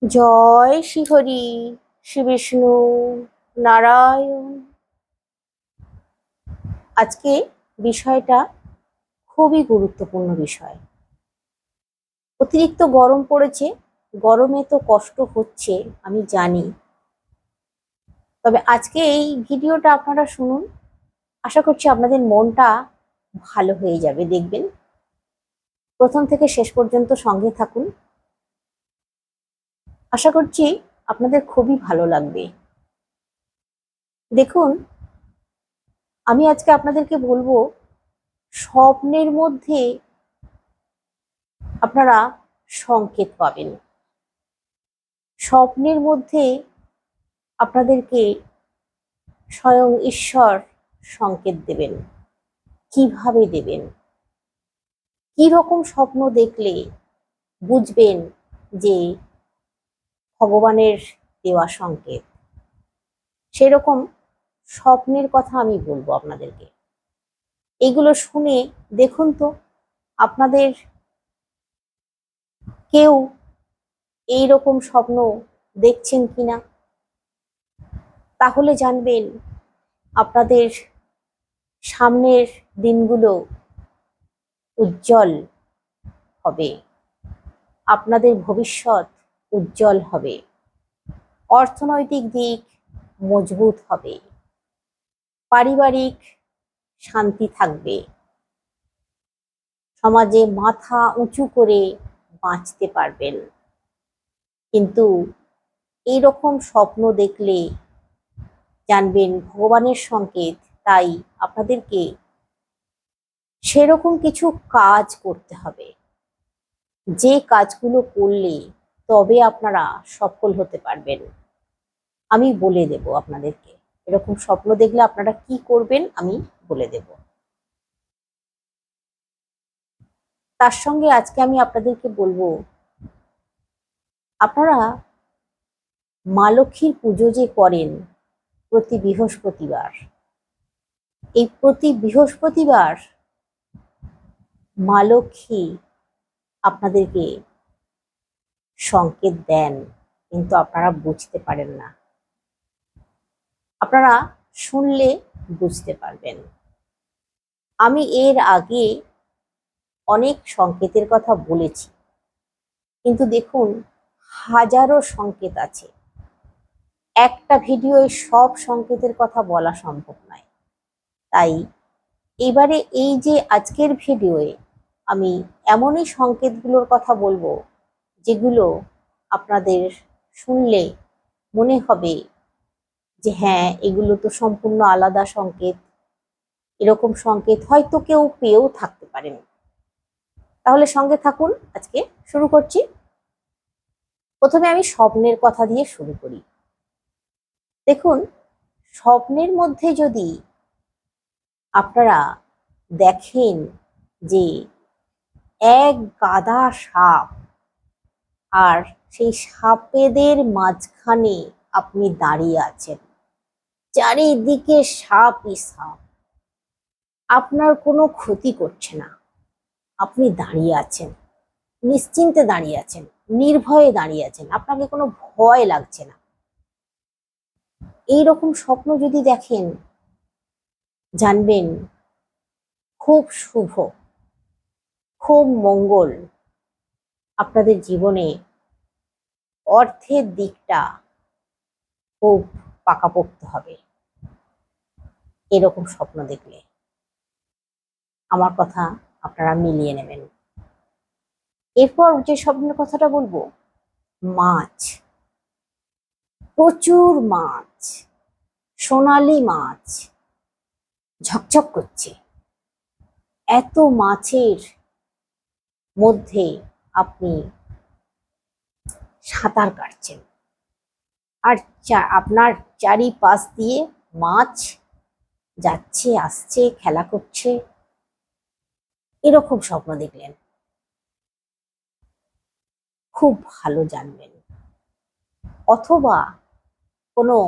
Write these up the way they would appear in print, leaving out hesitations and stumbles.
জয় শ্রীহরি, শ্রী বিষ্ণু নারায়ণ। আজকে বিষয়টা খুবই গুরুত্বপূর্ণ বিষয়। অতিরিক্ত গরম পড়েছে, গরমে তো কষ্ট হচ্ছে আমি জানি, তবে আজকে এই ভিডিওটা আপনারা শুনুন। আশা করছি আপনাদের মনটা ভালো হয়ে যাবে। দেখবেন প্রথম থেকে শেষ পর্যন্ত সঙ্গে থাকুন, আশা করছি আপনাদের খুবই ভালো লাগবে। দেখুন, আমি আজকে আপনাদেরকে বলবো স্বপ্নের মধ্যে আপনারা সংকেত পাবেন। স্বপ্নের মধ্যে আপনাদেরকে স্বয়ং ঈশ্বর সংকেত দেবেন। কিভাবে দেবেন, কি রকম স্বপ্ন দেখলে বুঝবেন যে ভগবানের দেওয়া সংকেত, সেরকম স্বপ্নের কথা আমি বলবো আপনাদেরকে। এগুলো শুনে দেখুন তো আপনাদের কেউ এই রকম স্বপ্ন দেখছেন কিনা, তাহলে জানবেন আপনাদের সামনের দিনগুলো উজ্জ্বল হবে, আপনাদের ভবিষ্যৎ উজ্জ্বল হবে, অর্থনৈতিক দিক মজবুত হবে, পারিবারিক শান্তি থাকবে, সমাজে মাথা উঁচু করে বাঁচতে পারবেন। কিন্তু এইরকম স্বপ্ন দেখলে জানবেন ভগবানের সংকেত। তাই আপনাদেরকে সেরকম কিছু কাজ করতে হবে, যে কাজগুলো করলে তবে আপনারা সফল হতে পারবেন। আমি বলে দেব আপনাদেরকে, এরকম স্বপ্ন দেখলে আপনারা কি করবেন আমি বলে দেব। তার সঙ্গে আজকে আমি আপনাদেরকে বলবো, আপনারা মা লক্ষ্মীর পুজো যে করেন প্রতি বৃহস্পতিবার, এই প্রতি বৃহস্পতিবার মা লক্ষ্মী আপনাদেরকে সংকেত দেন, কিন্তু আপনারা বুঝতে পারেন না। আপনারা শুনলে বুঝতে পারবেন। আমি এর আগে অনেক সংকেতের কথা বলেছি, কিন্তু দেখুন হাজারো সংকেত আছে। একটা ভিডিওয় সব সংকেতের কথা বলা সম্ভব নয়। তাই এবারে এই যে আজকের ভিডিওয়ে আমি এমনই সংকেতগুলোর কথা বলবো যেগুলো আপনাদের শুনলে মনে হবে যে হ্যাঁ, এগুলো তো সম্পূর্ণ আলাদা সংকেত। এরকম সংকেত হয়তো কেউ পেয়েও থাকতে পারেন। তাহলে সঙ্গে থাকুন, আজকে শুরু করছি। প্রথমে আমি স্বপ্নের কথা দিয়ে শুরু করি। দেখুন, স্বপ্নের মধ্যে যদি আপনারা দেখেন যে এক গাদা সাপ, আর সেই সাপেদের মাঝখানে আপনি দাঁড়িয়ে আছেন, চারিদিকে সাপই সাপ, আপনার কোনো ক্ষতি করছে না, আপনি দাঁড়িয়ে আছেন, নিশ্চিন্তে দাঁড়িয়ে আছেন, নির্ভয়ে দাঁড়িয়ে আছেন, আপনাকে কোনো ভয় লাগছে না, এইরকম স্বপ্ন যদি দেখেন জানবেন খুব শুভ, খুব মঙ্গল। আপনাদের জীবনে অর্থের দিকটা খুব পাকাপোক্ত হবে এরকম স্বপ্ন দেখলে। আমার কথা আপনারা মিলিয়ে নেবেন। এরপর যে স্বপ্নের কথাটা বলবো, মাছ, প্রচুর মাছ, সোনালী মাছ ঝকঝক করছে, এত মাছের মধ্যে আপনি সাঁতার কাটছেন, আর আপনার চারিপাশ দিয়ে মাছ যাচ্ছে আসছে, খেলা করছে, এরকম স্বপ্ন দেখলেন, খুব ভালো জানবেন। অথবা কোনো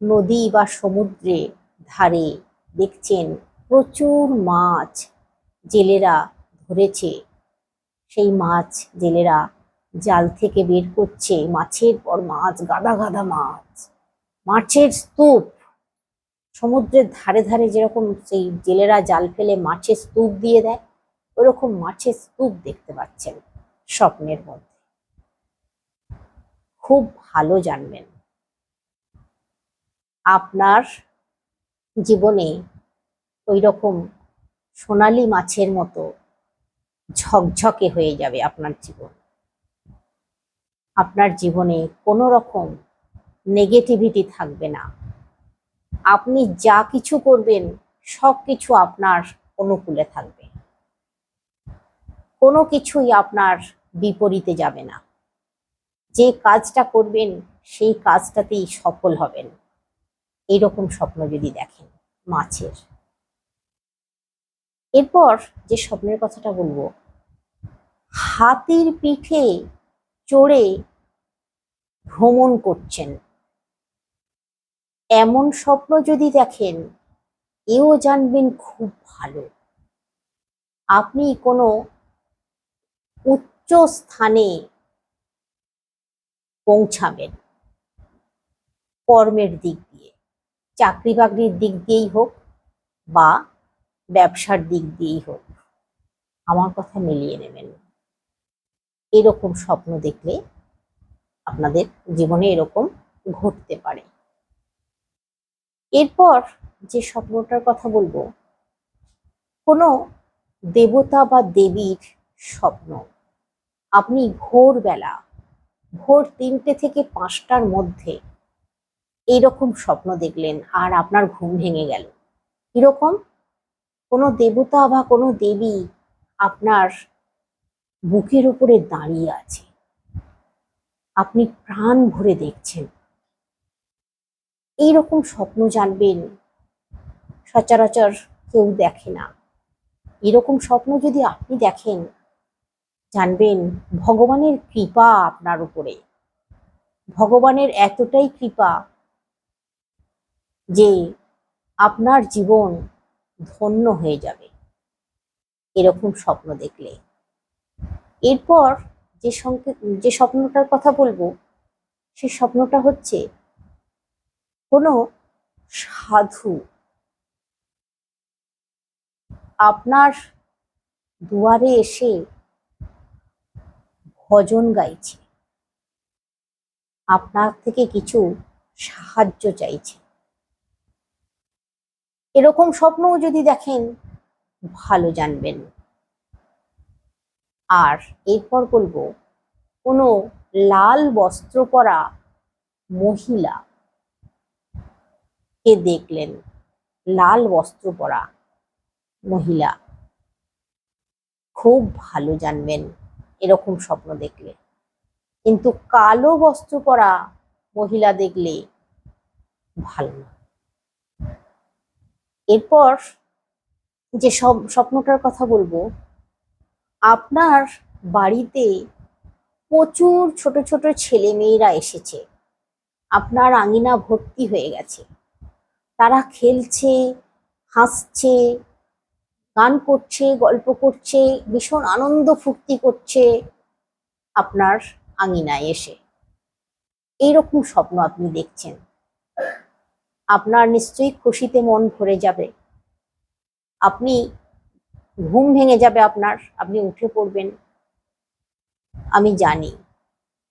নদী বা সমুদ্রে ধারে দেখছেন প্রচুর মাছ জেলেরা ধরেছে, সেই মাছ জেলেরা জাল থেকে বের করছে মাছের পর মাছ, গাদা গাদা মাছ, মাছের স্তূপ। সমুদ্রের ধারে ধারে যেরকম সেই জেলেরা জাল ফেলে মাছের স্তূপ দিয়ে দেয়, ওরকম মাছের স্তূপ দেখতে পাচ্ছেন স্বপ্নের মধ্যে। খুব ভালো জানবেন আপনার জীবনে ওই রকম সোনালী মাছের মতো ঝকঝকে হয়ে যাবে আপনার জীবন। আপনার জীবনে কোনো রকম নেগেটিভিটি থাকবে না। আপনি যা কিছু করবেন সব কিছু আপনার অনুকূলে থাকবে, কোনো কিছুই আপনার বিপরীতে যাবে না। যে কাজটা করবেন সেই কাজটাতেই সফল হবেন। এইরকম স্বপ্ন যদি দেখেন মাছের। এরপর যে স্বপ্নের কথাটা বলবো, হাতির পিঠে চড়ে ভ্রমণ করছেন, এমন স্বপ্ন যদি দেখেন এও জানবেন খুব ভালো। আপনি কোনো উচ্চ স্থানে পৌঁছাবেন কর্মের দিক দিয়ে, চাকরি বাকরির দিক দিয়েই হোক বা ব্যবসার দিক দিয়েই হোক। আমার কথা মিলিয়ে নেবেন। এরকম স্বপ্ন দেখলে আপনাদের জীবনে এরকম ঘটতে পারে। এরপর যে স্বপ্নটার কথা বলবো, কোনো দেবতা বা দেবীর স্বপ্ন। আপনি ভোরবেলা, ভোর 3টে থেকে 5টার মধ্যে এইরকম স্বপ্ন দেখলেন আর আপনার ঘুম ভেঙে গেল। কিরকম? কোনো দেবতা বা কোনো দেবী আপনার বুকের উপরে দাঁড়িয়ে আছে, আপনি প্রাণ ভরে দেখছেন। এইরকম স্বপ্ন জানবেন সচরাচর কেউ দেখে না। এরকম স্বপ্ন যদি আপনি দেখেন জানবেন ভগবানের কৃপা আপনার উপরে। ভগবানের এতটাই কৃপা যে আপনার জীবন ধন্য হয়ে যাবে এরকম স্বপ্ন দেখলে। এরপর যে স্বপ্নটার কথা বলবো, সে স্বপ্নটা হচ্ছে কোনো সাধু আপনার দুয়ারে এসে ভজন গাইছে, আপনার থেকে কিছু সাহায্য চাইছে। এরকম স্বপ্নও যদি দেখেন ভালো জানবেন। আর এরপর বলবো, কোনো লাল বস্ত্র পরা মহিলা কে দেখলেন, লাল বস্ত্র পরা মহিলা, খুব ভালো জানবেন এরকম স্বপ্ন দেখলে। কিন্তু কালো বস্ত্র পরা মহিলা দেখলে ভালো না। এরপর যে স্বপ্নটার কথা বলবো, আপনার বাড়িতে প্রচুর ছোট ছোট ছেলে মেয়েরা এসেছে, আপনার আঙিনা ভর্তি হয়ে গেছে। তারা খেলছে, হাসছে, গান করছে, গল্প করছে, ভীষণ আনন্দ ফুর্তি করছে আপনার আঙিনায় এসে। এইরকম স্বপ্ন আপনি দেখছেন, আপনার নিশ্চয়ই খুশিতে মন ভরে যাবে। আপনি ঘুম ভেঙে যাবে আপনার, আপনি উঠে পড়বেন। আমি জানি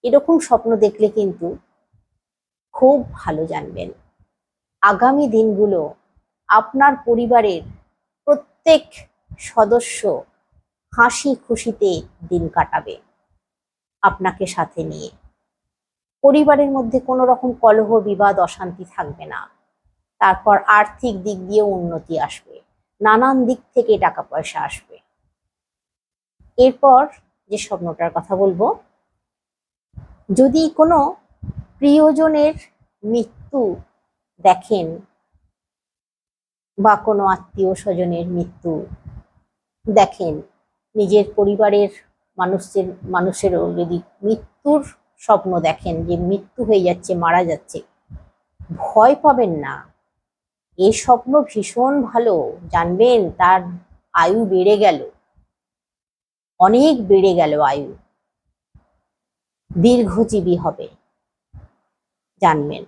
এরকম স্বপ্ন দেখলে কিন্তু খুব ভালো জানবেন আগামী দিনগুলো আপনার পরিবারের প্রত্যেক সদস্য হাসি খুশিতে দিন কাটাবে আপনাকে সাথে নিয়ে। পরিবারের মধ্যে কোনো রকম কলহ বিবাদ অশান্তি থাকবে না। তারপর আর্থিক দিক দিয়ে উন্নতি আসবে, নানান দিক থেকে টাকা পয়সা আসবে। এরপর যে স্বপ্নটার কথা বলবো, যদি কোনো প্রিয়জনের মৃত্যু দেখেন বা কোনো আত্মীয় স্বজনের মৃত্যু দেখেন, নিজের পরিবারের মানুষেরও যদি মৃত্যুর স্বপ্ন দেখেন যে মৃত্যু হয়ে যাচ্ছে, মারা যাচ্ছে, ভয় পাবেন না। এ স্বপ্ন ভীষণ ভালো, জানবেন তার আয়ু বেড়ে গেল, অনেক বেড়ে গেল আয়ু। দীর্ঘজীবী হবে, জানবেন।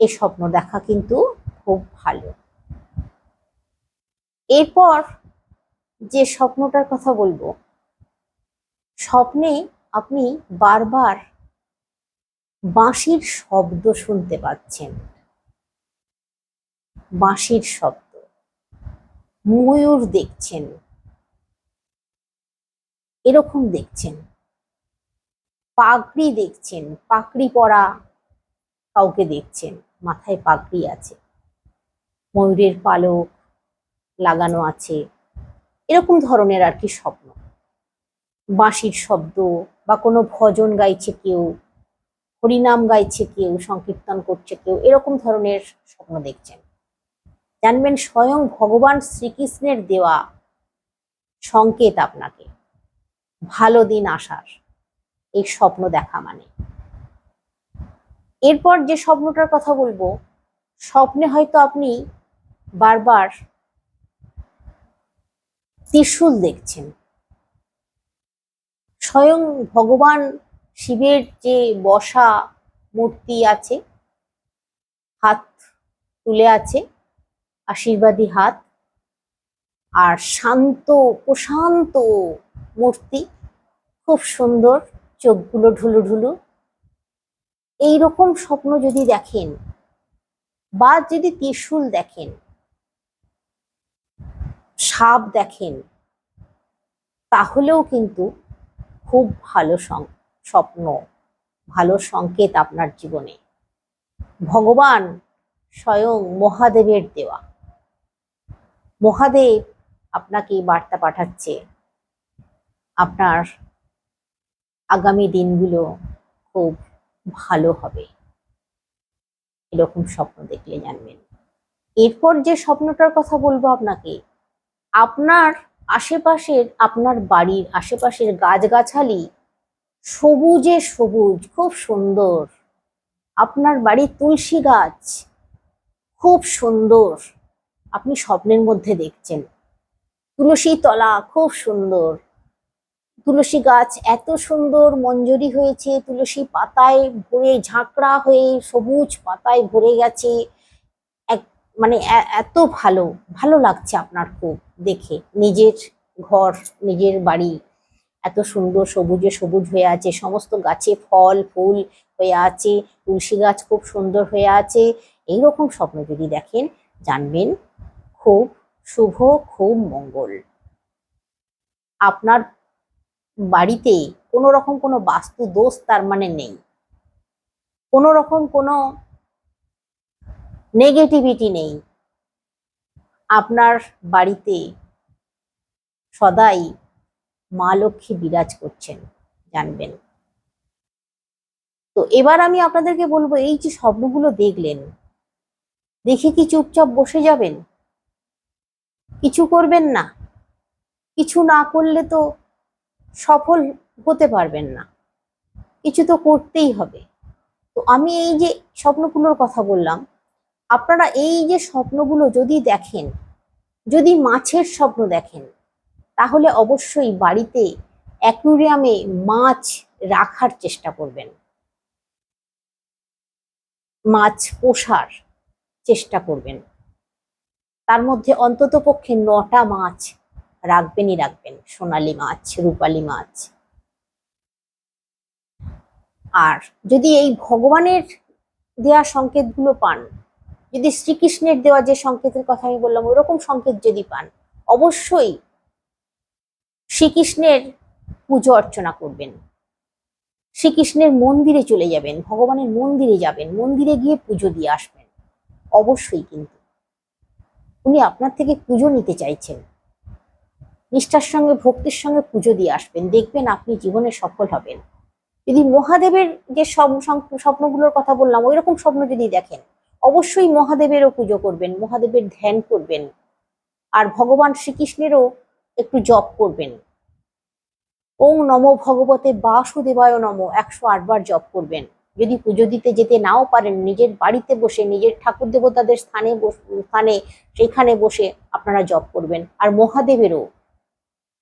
এই স্বপ্ন দেখা কিন্তু খুব ভালো। এরপর যে স্বপ্নটার কথা বলবো, স্বপ্নে আপনি বারবার বাঁশির শব্দ শুনতে পাচ্ছেন, বাঁশির শব্দ, ময়ূর দেখছেন, এরকম দেখছেন, পাগড়ি দেখছেন, পাগড়ি পরা কাউকে দেখছেন, মাথায় পাগড়ি আছে, ময়ূরের পালক লাগানো আছে, এরকম ধরনের আর কি স্বপ্ন। বাঁশির শব্দ বা কোনো ভজন গাইছে কেউ, হরিনাম গাইছে কেউ, সংকীর্তন করছে কেউ, এরকম ধরনের স্বপ্ন দেখছেন, জানবেন স্বয়ং ভগবান শ্রীকৃষ্ণের দেওয়া সংকেত আপনাকে, ভালো দিন আসার, এই স্বপ্ন দেখা মানে। এরপর যে স্বপ্নটার কথা বলবো, স্বপ্নে হয়তো আপনি বারবার ত্রিশূল দেখছেন, স্বয়ং ভগবান শিবের যে বসা মূর্তি আছে, হাত তুলে আছে, আশীর্বাদী হাত, আর শান্ত প্রশান্ত মূর্তি, খুব সুন্দর, চোখগুলো ঢুলু ঢুলু। এইরকম স্বপ্ন যদি দেখেন বা যদি ত্রিশূল দেখেন, সাপ দেখেন, তাহলেও কিন্তু খুব ভালো স্বপ্ন, ভালো সংকেত আপনার জীবনে। ভগবান স্বয়ং মহাদেবের দেওয়া, মহাদেব আপনাকে বার্তা পাঠাচ্ছে আপনার আগামী দিনগুলো খুব ভালো হবে, এরকম স্বপ্ন দেখলে জানবেন। এরপর যে স্বপ্নটার কথা বলবো আপনাকে, আপনার আশেপাশের, আপনার বাড়ির আশেপাশের গাছগাছালি সবুজে সবুজ, খুব সুন্দর। আপনার বাড়ির তুলসী গাছ খুব সুন্দর, আপনি স্বপ্নের মধ্যে দেখছেন। তুলসী তলা খুব সুন্দর, তুলসী গাছ এত সুন্দর মঞ্জরি হয়েছে, তুলসী পাতায় ভরে ঝাঁকড়া হয়ে সবুজ পাতায় ভরে গেছে, এক মানে এত ভালো ভালো লাগছে আপনার খুব দেখে। নিজের ঘর, নিজের বাড়ি এত সুন্দর সবুজে সবুজ হয়ে আছে, সমস্ত গাছে ফল ফুল হয়ে আছে, তুলসী গাছ খুব সুন্দর হয়ে আছে, এইরকম স্বপ্ন যদি দেখেন, জানবেন খুব শুভ, খুব মঙ্গল। আপনার বাড়িতে কোনো রকম কোনো বাস্তু দোষ তার মানে নেই, কোনো রকম কোনো নেগেটিভিটি নেই, আপনার বাড়িতে সদাই মা লক্ষ্মী বিরাজ করছেন, জানবেন। তো এবার আমি আপনাদেরকে বলবো, এই যে স্বপ্নগুলো দেখলেন, দেখে কি চুপচাপ বসে যাবেন, কিছু করবেন না? কিছু না করলে তো সফল হতে পারবেন না, কিছু তো করতেই হবে। তো আমি এই যে স্বপ্নগুলোর কথা বললাম, আপনারা এই যে স্বপ্নগুলো যদি দেখেন, যদি মাছের স্বপ্ন দেখেন, তাহলে অবশ্যই বাড়িতে অ্যাকুরিয়ামে মাছ রাখার চেষ্টা করবেন, মাছ পোষার চেষ্টা করবেন। তার মধ্যে অন্তত পক্ষে 9টা মাছ রাখবেনই রাখবেন, সোনালী মাছ, রূপালী মাছ। আর যদি এই ভগবানের দেওয়া সংকেতগুলো পান, যদি শ্রীকৃষ্ণের দেওয়া যে সংকেতের কথা আমি বললাম ওরকম সংকেত যদি পান, অবশ্যই শ্রীকৃষ্ণের পুজো অর্চনা করবেন, শ্রীকৃষ্ণের মন্দিরে চলে যাবেন, ভগবানের মন্দিরে যাবেন, মন্দিরে গিয়ে পুজো দিয়ে আসবেন। অবশ্যই কিন্তু উনি আপনার থেকে পুজো নিতে চাইছেন, নিষ্ঠার সঙ্গে ভক্তির সঙ্গে পুজো দিয়ে আসবেন, দেখবেন আপনি জীবনে সফল হবেন। যদি মহাদেবের যে স্বপ্নগুলোর কথা বললাম ওই রকম স্বপ্ন যদি দেখেন, অবশ্যই মহাদেবেরও পুজো করবেন, মহাদেবের ধ্যান করবেন, আর ভগবান শ্রীকৃষ্ণেরও একটু জপ করবেন। ওং নমো ভগবতে বাসুদেবায় নমো 108 বার জপ করবেন। যদি পুজো দিতে যেতে নাও পারেন, নিজের বাড়িতে বসে নিজের ঠাকুর দেবতাদের স্থানে সেখানে বসে আপনারা জপ করবেন। আর মহাদেবেরও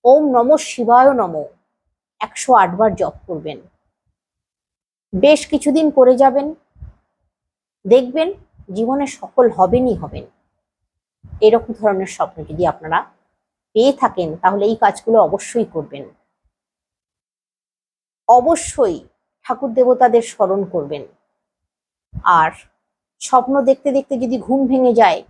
ওম নমঃ শিবায় নমো 108 বার জপ করবেন। বেশ কিছুদিন করে যাবেন, দেখবেন জীবনে সফল হবেনই হবেন। এরকম ধরনের স্বপ্ন যদি আপনারা পেয়ে থাকেন তাহলে এই কাজগুলো অবশ্যই করবেন। অবশ্যই ঠাকুর দেবতাদের স্মরণ করবেন। আর স্বপ্ন দেখতে দেখতে যদি ঘুম ভেঙে যায়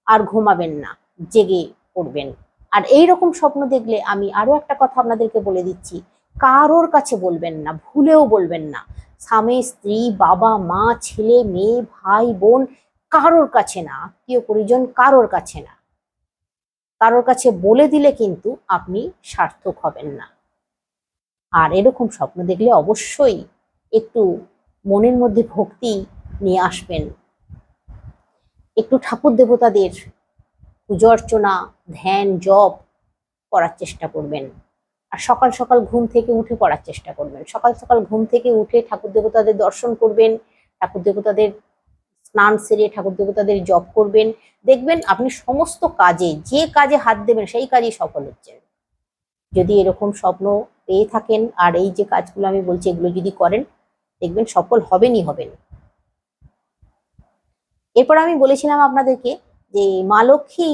আর ঘুমাবেন না, জেগে পড়বেন। আর এই রকম স্বপ্ন দেখলে আমি আরো একটা কথা আপনাদেরকে বলে দিচ্ছি, কারোর কাছে বলবেন না, ভুলেও বলবেন না। স্বামী, স্ত্রী, বাবা, মা, ছেলে, মেয়ে, ভাই, বোন, কারোর কাছে না, আত্মীয় পরিজন কারোর কাছে না। কারোর কাছে বলে দিলে কিন্তু আপনি সার্থক হবেন না। আর এরকম স্বপ্ন দেখলে অবশ্যই একটু মনের মধ্যে ভক্তি নিয়ে আসবেন। একটু ঠাকুর দেবতাদের পুজো অর্চনা, ধ্যান, জপ করার চেষ্টা করবেন। আর সকাল সকাল ঘুম থেকে উঠে পড়ার চেষ্টা করবেন। সকাল সকাল ঘুম থেকে উঠে ঠাকুর দেবতাদের দর্শন করবেন, ঠাকুর দেবতাদের স্নান সেরে ঠাকুর দেবতাদের জপ করবেন। দেখবেন আপনি সমস্ত কাজে, যে কাজে হাত দেবেন সেই কাজেই সফল হচ্ছেন। যদি এরকম স্বপ্ন পেয়ে থাকেন আর এই যে কাজগুলো আমি বলছি এগুলো যদি করেন, দেখবেন সফল হবেনই হবেন। এরপর আমি বলেছিলাম আপনাদেরকে যে মা লক্ষ্মী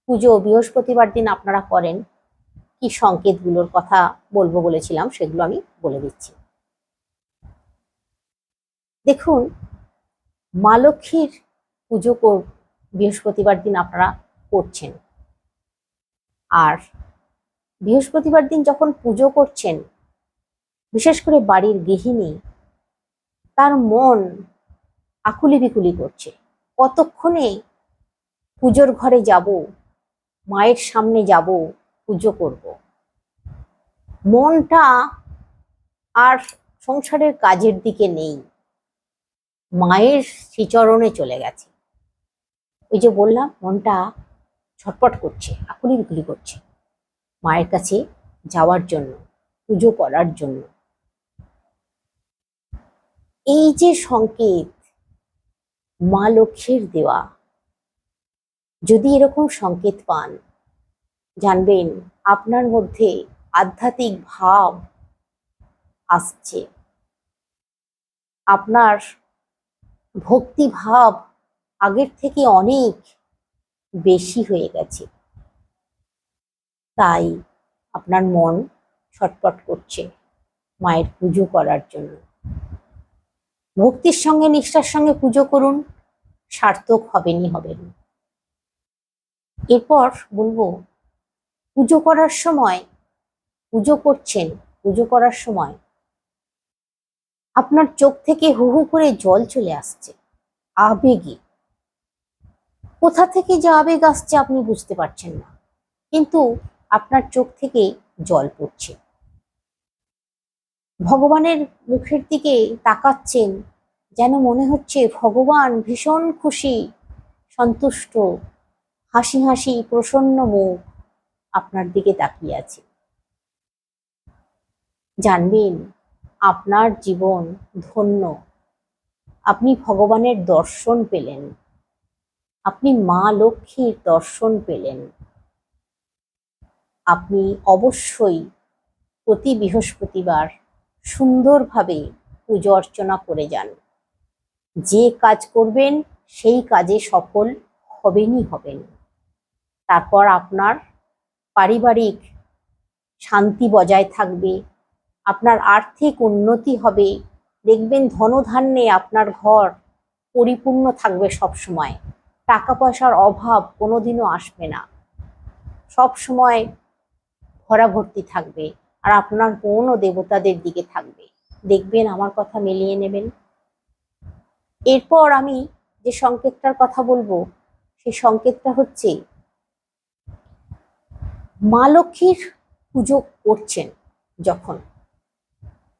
পুজো বৃহস্পতিবার দিন আপনারা করেন, কি সংকেতগুলোর কথা বলবো বলেছিলাম, সেগুলো আমি বলে দিচ্ছি। দেখুন, মা লক্ষ্মীর পুজো বৃহস্পতিবার দিন আপনারা করছেন। আর বৃহস্পতিবার দিন যখন পুজো করছেন, বিশেষ করে বাড়ির গৃহিণী, তার মন আকুলি বিকুলি করছে, কতক্ষণে পুজোর ঘরে যাব, মায়ের সামনে যাব, পুজো করব। মনটা আর সংসারের কাজের দিকে নেই, মায়ের শ্রীচরণে চলে গেছে। ওই যে বললাম, মনটা ছটপট করছে, আকুলি বিকুলি করছে মায়ের কাছে যাওয়ার জন্য, পুজো করার জন্য। এই যে সংকেত মা লক্ষ্মীর দেওয়া, যদি এরকম সংকেত পান, জানবেন আপনার মধ্যে আধ্যাত্মিক ভাব আসছে, আপনার ভক্তি ভাব আগের থেকে অনেক বেশি হয়ে গেছে। তাই আপনার মন ছটপট করছে মায়ের পুজো করার জন্য। ভক্তির সঙ্গে নিষ্ঠার সঙ্গে পুজো করুন, সার্থক হবেনই হবেন। এরপর বলবো, পুজো করার সময়, পুজো করছেন, পুজো করার সময় আপনার চোখ থেকে হু হু করে জল চলে আসছে, আবেগে। কোথা থেকে যে আবেগ আসছে আপনি বুঝতে পারছেন না, কিন্তু আপনার চোখ থেকে জল পড়ছে। ভগবানের মুখের দিকে তাকাচ্ছেন, যেন মনে হচ্ছে ভগবান ভীষণ খুশি, সন্তুষ্ট, হাসি হাসি প্রসন্ন মুখ আপনার দিকে তাকিয়ে আছে। জানবেন আপনার জীবন ধন্য, আপনি ভগবানের দর্শন পেলেন, আপনি মা লক্ষ্মীর দর্শন পেলেন। আপনি অবশ্যই প্রতি বৃহস্পতিবার সুন্দরভাবে পুজো অর্চনা করে যান। যে কাজ করবেন সেই কাজে সফল হবেনই হবেন। তারপর আপনার পারিবারিক শান্তি বজায় থাকবে, আপনার আর্থিক উন্নতি হবে। দেখবেন ধনধান্যে আপনার ঘর পরিপূর্ণ থাকবে সব সময়, টাকা পয়সার অভাব কোনোদিনও আসবে না, সব সময় ভরাভর্তি থাকবে। আর আপনার মনও দেবতাদের দিকে থাকবে। দেখবেন আমার কথা মিলিয়ে নেবেন। এরপর আমি যে সংকেতটার কথা বলবো, সেই সংকেতটা হচ্ছে, মা লক্ষ্মীর পুজো করছেন যখন,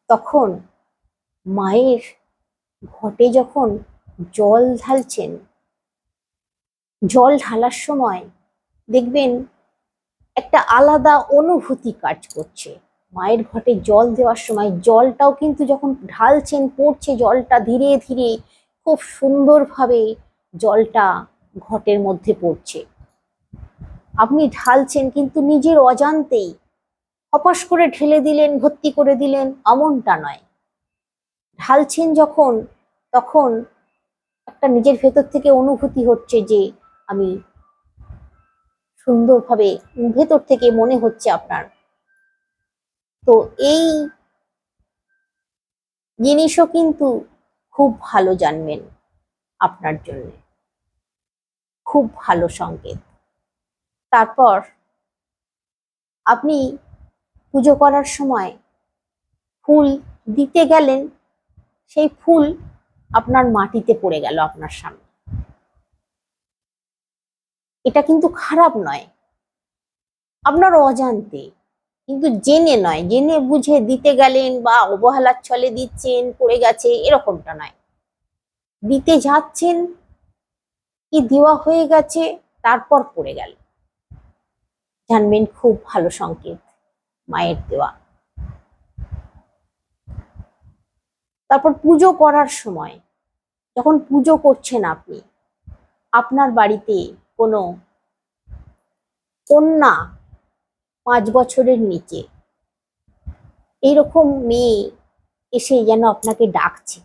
তখন মায়ের ঘটে যখন জল ঢালছেন, জল ঢালার সময় দেখবেন একটা আলাদা অনুভূতি কাজ করছে। মায়ের ঘটে জল দেওয়ার সময় জলটাও কিন্তু যখন ঢালছেন, পড়ছে জলটা ধীরে ধীরে, খুব সুন্দরভাবে জলটা ঘটের মধ্যে পড়ছে। আপনি ঢালছেন কিন্তু নিজের অজান্তেই, হপাস করে ঢেলে দিলেন, ভর্তি করে দিলেন, এমনটা নয়। ঢালছেন যখন, তখন একটা নিজের ভেতর থেকে অনুভূতি হচ্ছে যে আমি সুন্দরভাবে, ভেতর থেকে মনে হচ্ছে আপনার। তো এই জিনিসও কিন্তু খুব ভালো জানবেন, আপনার জন্য খুব ভালো সংকেত। তারপর আপনি পুজো করার সময় ফুল দিতে গেলেন, সেই ফুল আপনার মাটিতে পড়ে গেল আপনার সামনে। এটা কিন্তু খারাপ নয়, আপনার অজান্তে, কিন্তু জেনে নয়, জেনে বুঝে দিতে গেলেন বা অবহেলার ছলে দিচ্ছেন, পড়ে গেছে, এরকমটা নয়। দিতে যাচ্ছেন, কি দেওয়া হয়ে গেছে, তারপর পড়ে গেল, জানবেন খুব ভালো সংকেত, মায়ের দেওয়া। তারপর পুজো করার সময়, যখন পুজো করছেন আপনি, আপনার বাড়িতে কোনো কন্যা 5 বছরের নিচে এইরকম মেয়ে এসে যেন আপনাকে ডাকছে,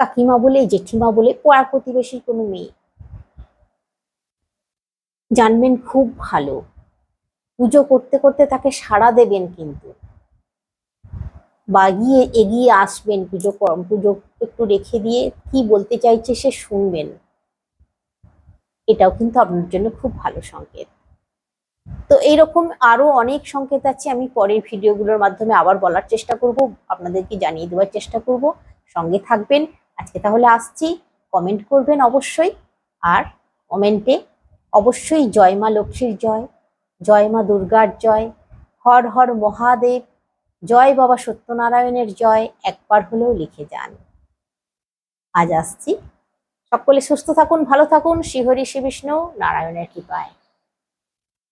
কাকিমা বলে, জেঠিমা বলে, পাড়া প্রতিবেশীর কোনো মেয়ে, জানবেন খুব ভালো। পুজো করতে করতে তাকে সাড়া দেবেন, কিন্তু বা এগিয়ে আসবেন, পুজো একটু রেখে দিয়ে কি বলতে চাইছে সে শুনবেন, এটাও কিন্তু আপনার জন্য খুব ভালো সংকেত। তো এইরকম আরো অনেক সংকেত আছে, আমি পরের ভিডিওগুলোর মাধ্যমে আবার বলার চেষ্টা করব, আপনাদেরকে জানিয়ে দেওয়ার চেষ্টা করব। সঙ্গে থাকবেন। আজকে তাহলে আসছি, কমেন্ট করবেন অবশ্যই, আর কমেন্টে অবশ্যই জয় মা লক্ষ্মীর জয়, জয় মা দুর্গার জয়, হর হর মহাদেব, জয় বাবা সত্যনারায়ণের জয় একবার হলেও লিখে যান। আজ আসছি, সকলে সুস্থ থাকুন, ভালো থাকুন, শ্রীহরি শ্রী বিষ্ণু নারায়ণের কৃপায়।